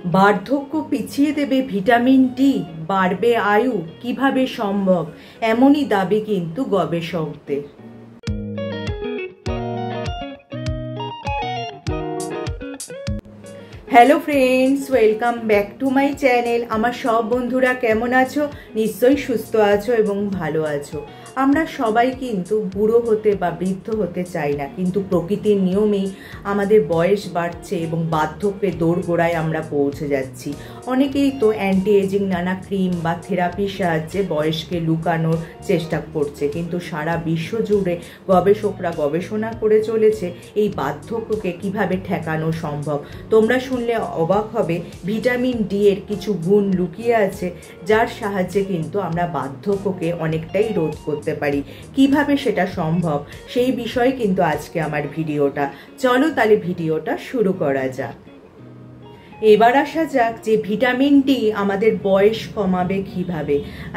বার্ধক্য পিছিয়ে দেবে ভিটামিন ডি, বাড়বে আয়ু, কিভাবে সম্ভব? এমনই দাবি কিন্তু গবেষকদের। Hello friends, welcome back to my channel. আমার সব বন্ধুরা কেমন আছো? নিশ্চয়ই সুস্থ আছো এবং ভালো আছো। আমরা সবাই কিন্তু বুড়ো হতে বা বৃদ্ধ হতে চাই না, কিন্তু প্রকৃতির নিয়মেই আমাদের বয়স বাড়ছে এবং বার্ধক্যের দোরগোড়ায় আমরা পৌঁছে যাচ্ছি। অনেকেই তো অ্যান্টি এজিং নানা ক্রিম বা থেরাপির সাহায্যে বয়সকে লুকানোর চেষ্টা করছে, কিন্তু সারা বিশ্ব জুড়ে গবেষকরা গবেষণা করে চলেছে এই বার্ধক্যকে কিভাবে ঠেকানো সম্ভব। তোমরা শুনলে অবাক হবে, ভিটামিন ডি এর কিছু গুণ লুকিয়ে আছে যার সাহায্যে কিন্তু আমরা বার্ধক্যকে অনেকটাই রোধ করতে পারি। কিভাবে সেটা সম্ভব সেই বিষয়ে কিন্তু আজকে আমার ভিডিওটা। চলো তাহলে ভিডিওটা শুরু করা যাক। এবার আসা যাক যে ভিটামিন ডি আমাদের বয়স কমাবে কিভাবে।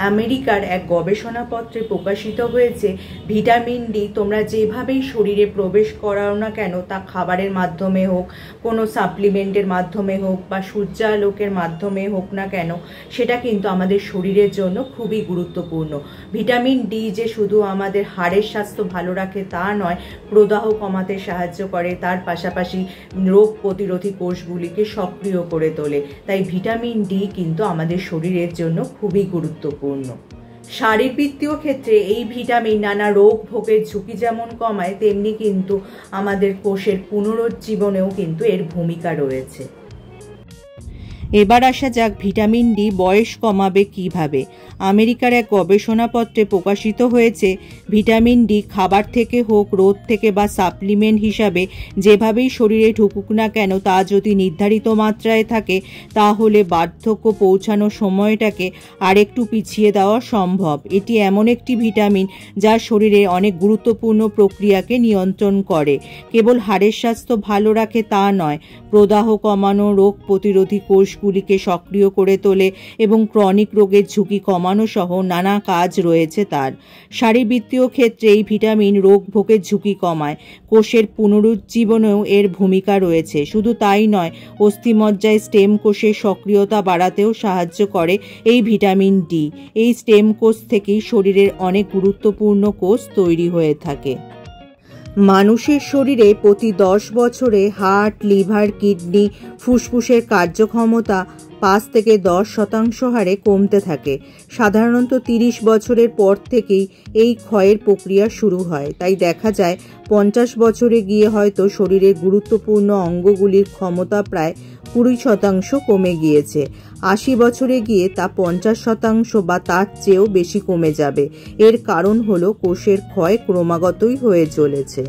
আমেরিকার এক গবেষণাপত্রে প্রকাশিত হয়েছে, ভিটামিন ডি তোমরা যেভাবেই শরীরে প্রবেশ করাও না কেন, তা খাবারের মাধ্যমে হোক, কোনো সাপ্লিমেন্টের মাধ্যমে হোক বা সূর্যালোকের মাধ্যমে হোক না কেন, সেটা কিন্তু আমাদের শরীরের জন্য খুবই গুরুত্বপূর্ণ। ভিটামিন ডি যে শুধু আমাদের হাড়ের স্বাস্থ্য ভালো রাখে তা নয়, প্রদাহ কমাতে সাহায্য করে, তার পাশাপাশি রোগ প্রতিরোধী কোষগুলিকে সক্রিয় করে তোলে। তাই ভিটামিন ডি কিন্তু আমাদের শরীরের জন্য খুবই গুরুত্বপূর্ণ। শারীরবৃত্তীয় ক্ষেত্রে এই ভিটামিন নানা রোগ ভোগের ঝুঁকি যেমন কমায়, তেমনি কিন্তু আমাদের কোষের পুনরুজ্জীবনেও কিন্তু এর ভূমিকা রয়েছে। এবার আসা যাক ভিটামিন ডি বয়স কমাবে কিভাবে। আমেরিকার এক গবেষণাপত্রে প্রকাশিত হয়েছে, ভিটামিন ডি খাবার থেকে হোক, রোদ থেকে বা সাপ্লিমেন্ট হিসাবে যেভাবেই শরীরে ঢুকুক না কেন, তা যদি নির্ধারিত মাত্রায় থাকে তাহলে বার্ধক্য পৌঁছানোর সময়টাকে আরেকটু পিছিয়ে দেওয়া সম্ভব। এটি এমন একটি ভিটামিন যা শরীরে অনেক গুরুত্বপূর্ণ প্রক্রিয়াকে নিয়ন্ত্রণ করে। কেবল হাড়ের স্বাস্থ্য ভালো রাখে তা নয়, প্রদাহ কমানো, রোগ প্রতিরোধী কোষগুলিকে সক্রিয় করে তোলে এবং ক্রনিক রোগের ঝুঁকি কমানো সহ নানা কাজ রয়েছে তার। শারীরবৃত্তীয় ক্ষেত্রে এই ভিটামিন রোগ ভোগের ঝুঁকি কমায়, কোষের পুনরুজ্জীবনেও এর ভূমিকা রয়েছে। শুধু তাই নয়, অস্থিমজ্জায় স্টেম কোষের সক্রিয়তা বাড়াতেও সাহায্য করে এই ভিটামিন ডি। এই স্টেম কোষ থেকেই শরীরের অনেক গুরুত্বপূর্ণ কোষ তৈরি হয়ে থাকে। মানুষের শরীরে প্রতি 10 বছরে হার্ট, লিভার, কিডনি, ফুসফুসের কার্যক্ষমতা 5 থেকে 10% হারে কমতে থাকে। সাধারণত 30 বছরের পর থেকেই এই ক্ষয়ের প্রক্রিয়া শুরু হয়। তাই দেখা যায় 50 বছরে গিয়ে হয়তো শরীরের গুরুত্বপূর্ণ অঙ্গগুলির ক্ষমতা প্রায় 20% কমে গিয়েছে। 80 বছরে গিয়ে তা 50% বা তার চেয়েও বেশি কমে যাবে। এর কারণ হলো কোষের ক্ষয় ক্রমাগতই হয়ে চলেছে।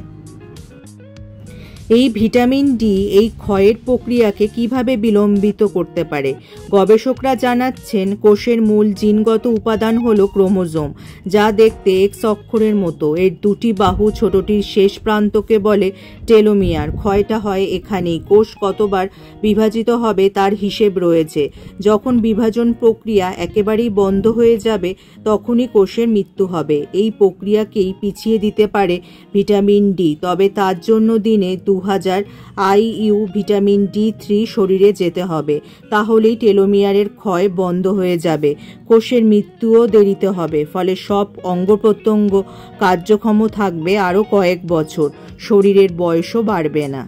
এই ভিটামিন ডি এই ক্ষয়ের প্রক্রিয়াকে কিভাবে বিলম্বিত করতে পারে? গবেষকরা জানাচ্ছেন, কোষের মূল জিনগত উপাদান হলো ক্রোমোজোম, যা দেখতে এক্স অক্ষরের মতো। এর দুটি বাহু, ছোটটির শেষ প্রান্তকে বলে টেলোমিয়ার। ক্ষয়টা হয় এখানেই। কোষ কতবার বিভাজিত হবে তার হিসেব রয়েছে। যখন বিভাজন প্রক্রিয়া একেবারেই বন্ধ হয়ে যাবে, তখনই কোষের মৃত্যু হবে। এই প্রক্রিয়াকেই পিছিয়ে দিতে পারে ভিটামিন ডি। তবে তার জন্য দিনে 2000 IU ভিটামিন D3 শরীরে যেতে হবে। তাহলেই টেলোমিয়ারের ক্ষয় বন্ধ হয়ে যাবে, কোষের মৃত্যুও দেরিতে হবে। ফলে সব অঙ্গ প্রত্যঙ্গ কার্যক্ষম থাকবে আরও কয়েক বছর, শরীরের বয়সও বাড়বে না।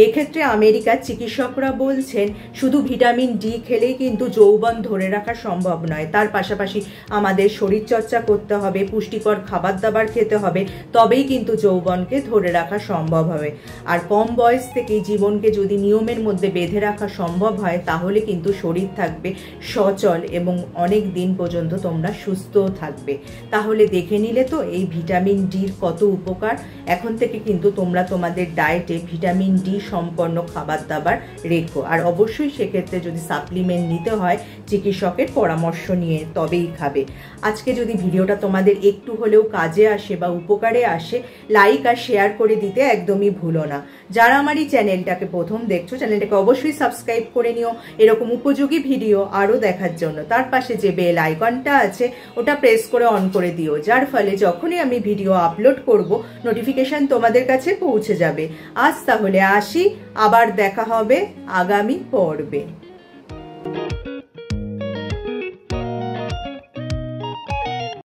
এক্ষেত্রে আমেরিকার চিকিৎসকরা বলছেন, শুধু ভিটামিন ডি খেলেই কিন্তু যৌবন ধরে রাখা সম্ভব নয়। তার পাশাপাশি আমাদের শরীরচর্চা করতে হবে, পুষ্টিকর খাবার দাবার খেতে হবে, তবেই কিন্তু যৌবনকে ধরে রাখা সম্ভব হবে। আর কম বয়স থেকেই জীবনকে যদি নিয়মের মধ্যে বেঁধে রাখা সম্ভব হয়, তাহলে কিন্তু শরীর থাকবে সচল এবং অনেক দিন পর্যন্ত তোমরা সুস্থও থাকবে। তাহলে দেখে নিলে তো এই ভিটামিন ডির কত উপকার। এখন থেকে কিন্তু তোমরা তোমাদের ডায়েটে ভিটামিন ডি সম্পন্ন খাবার দাবার রেখো। আর অবশ্যই সেক্ষেত্রে যদি সাপ্লিমেন্ট নিতে হয়, চিকিৎসকের পরামর্শ নিয়ে তবেই খাবে। আজকে যদি ভিডিওটা তোমাদের একটু হলেও কাজে আসে বা উপকারে আসে, লাইক আর শেয়ার করে দিতে একদমই ভুলো না। যারা আমার এই চ্যানেলটাকে প্রথম দেখছো, চ্যানেলটাকে অবশ্যই সাবস্ক্রাইব করে নিও এরকম উপযোগী ভিডিও আরও দেখার জন্য। তার পাশে যে বেল আইকনটা আছে ওটা প্রেস করে অন করে দিও, যার ফলে যখনই আমি ভিডিও আপলোড করব, নোটিফিকেশন তোমাদের কাছে পৌঁছে যাবে। আজ তাহলে আসি। আবার দেখা হবে আগামী পর্বে।